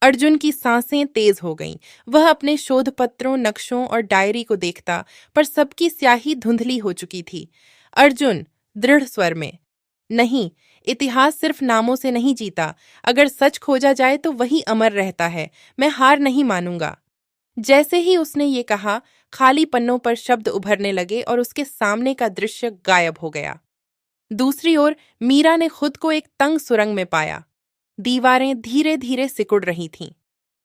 अर्जुन की सांसें तेज हो गईं। वह अपने शोध पत्रों, नक्शों और डायरी को देखता, पर सबकी स्याही धुंधली हो चुकी थी। अर्जुन दृढ़ स्वर में, नहीं, इतिहास सिर्फ नामों से नहीं जीता। अगर सच खोजा जाए तो वही अमर रहता है। मैं हार नहीं मानूंगा। जैसे ही उसने ये कहा, खाली पन्नों पर शब्द उभरने लगे और उसके सामने का दृश्य गायब हो गया। दूसरी ओर मीरा ने खुद को एक तंग सुरंग में पाया। दीवारें धीरे धीरे सिकुड़ रही थीं।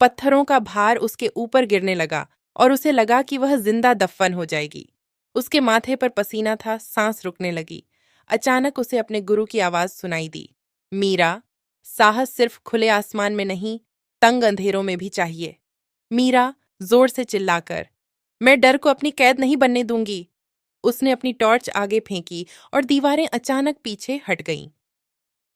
पत्थरों का भार उसके ऊपर गिरने लगा और उसे लगा कि वह जिंदा दफन हो जाएगी। उसके माथे पर पसीना था, सांस रुकने लगी। अचानक उसे अपने गुरु की आवाज सुनाई दी। मीरा, साहस सिर्फ खुले आसमान में नहीं, तंग अंधेरों में भी चाहिए। मीरा जोर से चिल्लाकर, मैं डर को अपनी कैद नहीं बनने दूंगी। उसने अपनी टॉर्च आगे फेंकी और दीवारें अचानक पीछे हट गईं।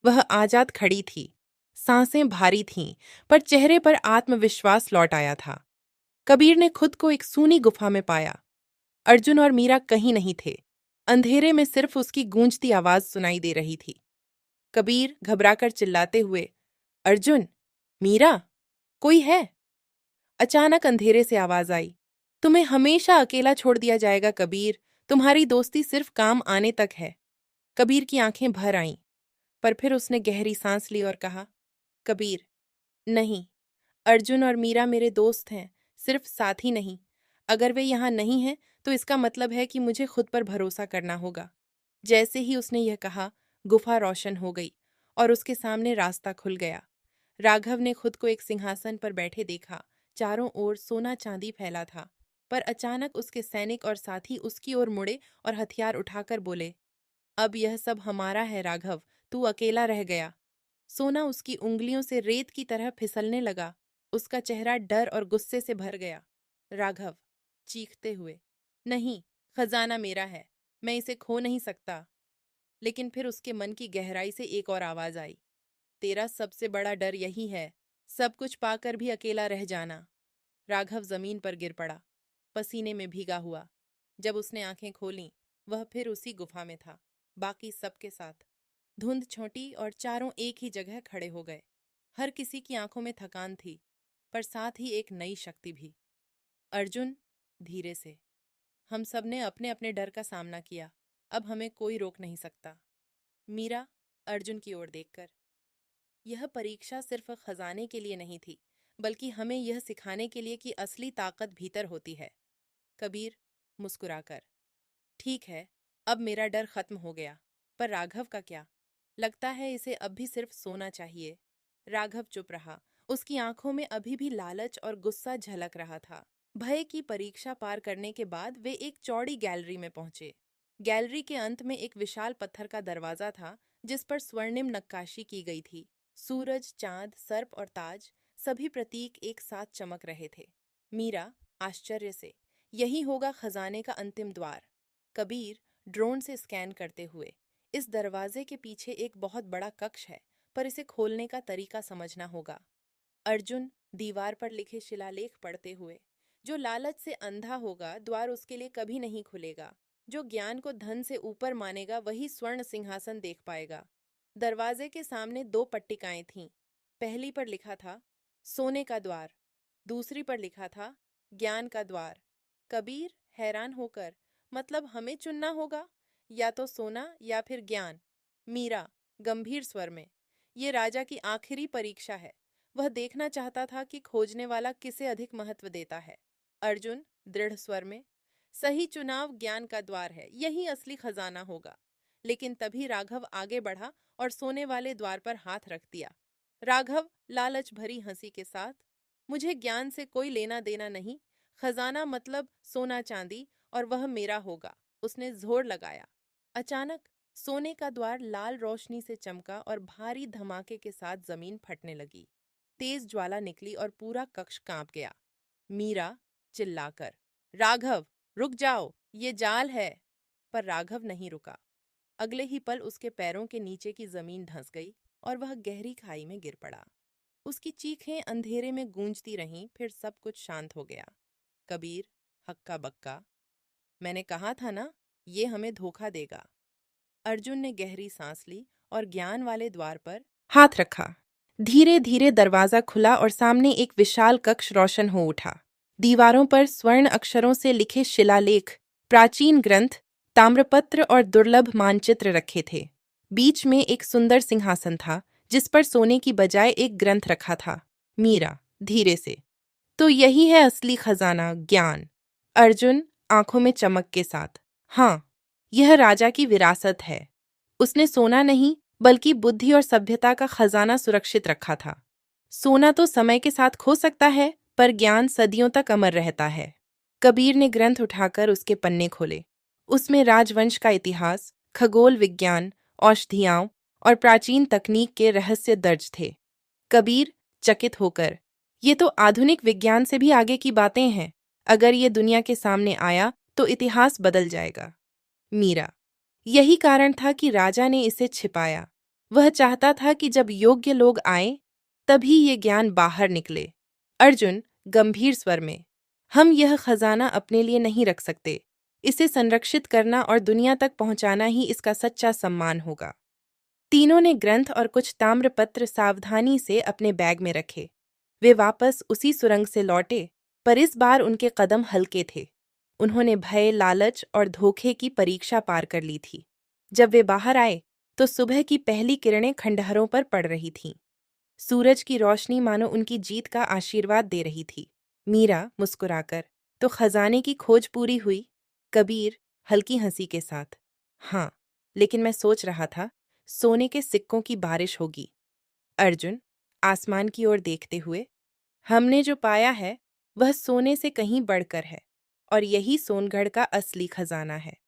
वह आजाद खड़ी थी। सांसें भारी थीं, पर चेहरे पर आत्मविश्वास लौट आया था। कबीर ने खुद को एक सूनी गुफा में पाया। अर्जुन और मीरा कहीं नहीं थे। अंधेरे में सिर्फ उसकी गूंजती आवाज सुनाई दे रही थी। कबीर घबराकर चिल्लाते हुए, अर्जुन, मीरा, कोई है? अचानक अंधेरे से आवाज आई, तुम्हें हमेशा अकेला छोड़ दिया जाएगा कबीर। तुम्हारी दोस्ती सिर्फ काम आने तक है। कबीर की आंखें भर आईं, पर फिर उसने गहरी सांस ली और कहा, कबीर, नहीं, अर्जुन और मीरा मेरे दोस्त हैं, सिर्फ साथी नहीं। अगर वे यहाँ नहीं हैं, तो इसका मतलब है कि मुझे खुद पर भरोसा करना होगा। जैसे ही उसने यह कहा, गुफा रोशन हो गई और उसके सामने रास्ता खुल गया। राघव ने खुद को एक सिंहासन पर बैठे देखा। चारों ओर सोना चांदी फैला था, पर अचानक उसके सैनिक और साथी उसकी ओर मुड़े और हथियार उठाकर बोले, अब यह सब हमारा है राघव, तू अकेला रह गया। सोना उसकी उंगलियों से रेत की तरह फिसलने लगा। उसका चेहरा डर और गुस्से से भर गया। राघव चीखते हुए, नहीं, खजाना मेरा है, मैं इसे खो नहीं सकता। लेकिन फिर उसके मन की गहराई से एक और आवाज आई, तेरा सबसे बड़ा डर यही है, सब कुछ पाकर भी अकेला रह जाना। राघव जमीन पर गिर पड़ा, पसीने में भीगा हुआ। जब उसने आंखें खोलीं, वह फिर उसी गुफा में था, बाकी सबके साथ। धुंध छौंटी और चारों एक ही जगह खड़े हो गए। हर किसी की आंखों में थकान थी, पर साथ ही एक नई शक्ति भी। अर्जुन धीरे से, हम सब ने अपने अपने डर का सामना किया, अब हमें कोई रोक नहीं सकता। मीरा अर्जुन की ओर देखकर, यह परीक्षा सिर्फ खजाने के लिए नहीं थी, बल्कि हमें यह सिखाने के लिए कि असली ताकत भीतर होती है। कबीर मुस्कुराकर, ठीक है, अब मेरा डर खत्म हो गया। पर राघव का क्या? लगता है इसे अब भी सिर्फ सोना चाहिए। राघव चुप रहा। उसकी आंखों में अभी भी लालच और गुस्सा झलक रहा था। भय की परीक्षा पार करने के बाद वे एक चौड़ी गैलरी में पहुंचे। गैलरी के अंत में एक विशाल पत्थर का दरवाजा था, जिस पर स्वर्णिम नक्काशी की गई थी। सूरज, चांद, सर्प और ताज, सभी प्रतीक एक साथ चमक रहे थे। मीरा आश्चर्य से, यही होगा खजाने का अंतिम द्वार। कबीर ड्रोन से स्कैन करते हुए, इस दरवाजे के पीछे एक बहुत बड़ा कक्ष है, पर इसे खोलने का तरीका समझना होगा। अर्जुन दीवार पर लिखे शिलालेख पढ़ते हुए, जो लालच से अंधा होगा, द्वार उसके लिए कभी नहीं खुलेगा। जो ज्ञान को धन से ऊपर मानेगा, वही स्वर्ण सिंहासन देख पाएगा। दरवाजे के सामने दो पट्टिकाएं थीं। पहली पर लिखा था सोने का द्वार, दूसरी पर लिखा था ज्ञान का द्वार। कबीर हैरान होकर, मतलब हमें चुनना होगा, या तो सोना या फिर ज्ञान। मीरा गंभीर स्वर में, ये राजा की आखिरी परीक्षा है। वह देखना चाहता था कि खोजने वाला किसे अधिक महत्व देता है। अर्जुन दृढ़ स्वर में, सही चुनाव ज्ञान का द्वार है, यही असली खजाना होगा। लेकिन तभी राघव आगे बढ़ा और सोने वाले द्वार पर हाथ रख दिया। राघव लालच भरी हंसी के साथ, मुझे ज्ञान से कोई लेना देना नहीं, खजाना मतलब सोना चांदी, और वह मेरा होगा। उसने जोर लगाया। अचानक सोने का द्वार लाल रोशनी से चमका और भारी धमाके के साथ जमीन फटने लगी। तेज ज्वाला निकली और पूरा कक्ष कांप गया। मीरा चिल्लाकर, राघव रुक जाओ, ये जाल है। पर राघव नहीं रुका। अगले ही पल उसके पैरों के नीचे की जमीन धंस गई और वह गहरी खाई में गिर पड़ा। उसकी चीखें अंधेरे में गूंजती रहीं, फिर सब कुछ शांत हो गया। कबीर हक्का बक्का, मैंने कहा था ना, ये हमें धोखा देगा। अर्जुन ने गहरी सांस ली और ज्ञान वाले द्वार पर हाथ रखा। धीरे धीरे दरवाजा खुला और सामने एक विशाल कक्ष रोशन हो उठा। दीवारों पर स्वर्ण अक्षरों से लिखे शिलालेख, प्राचीन ग्रंथ, ताम्रपत्र और दुर्लभ मानचित्र रखे थे। बीच में एक सुंदर सिंहासन था जिस पर सोने की बजाय एक ग्रंथ रखा था। मीरा धीरे से, तो यही है असली खजाना, ज्ञान। अर्जुन आंखों में चमक के साथ, हाँ, यह राजा की विरासत है। उसने सोना नहीं बल्कि बुद्धि और सभ्यता का खजाना सुरक्षित रखा था। सोना तो समय के साथ खो सकता है, पर ज्ञान सदियों तक अमर रहता है। कबीर ने ग्रंथ उठाकर उसके पन्ने खोले। उसमें राजवंश का इतिहास, खगोल विज्ञान, औषधियाँ और प्राचीन तकनीक के रहस्य दर्ज थे। कबीर चकित होकर, ये तो आधुनिक विज्ञान से भी आगे की बातें हैं। अगर ये दुनिया के सामने आया तो इतिहास बदल जाएगा। मीरा, यही कारण था कि राजा ने इसे छिपाया। वह चाहता था कि जब योग्य लोग आए तभी ये ज्ञान बाहर निकले। अर्जुन गंभीर स्वर में, हम यह खजाना अपने लिए नहीं रख सकते। इसे संरक्षित करना और दुनिया तक पहुंचाना ही इसका सच्चा सम्मान होगा। तीनों ने ग्रंथ और कुछ ताम्रपत्र सावधानी से अपने बैग में रखे। वे वापस उसी सुरंग से लौटे, पर इस बार उनके कदम हल्के थे। उन्होंने भय, लालच और धोखे की परीक्षा पार कर ली थी। जब वे बाहर आए तो सुबह की पहली किरणें खंडहरों पर पड़ रही थीं। सूरज की रोशनी मानो उनकी जीत का आशीर्वाद दे रही थी। मीरा मुस्कुराकर, तो खजाने की खोज पूरी हुई? कबीर हल्की हंसी के साथ, हाँ, लेकिन मैं सोच रहा था सोने के सिक्कों की बारिश होगी। अर्जुन आसमान की ओर देखते हुए, हमने जो पाया है वह सोने से कहीं बढ़कर है, और यही सोनगढ़ का असली खजाना है।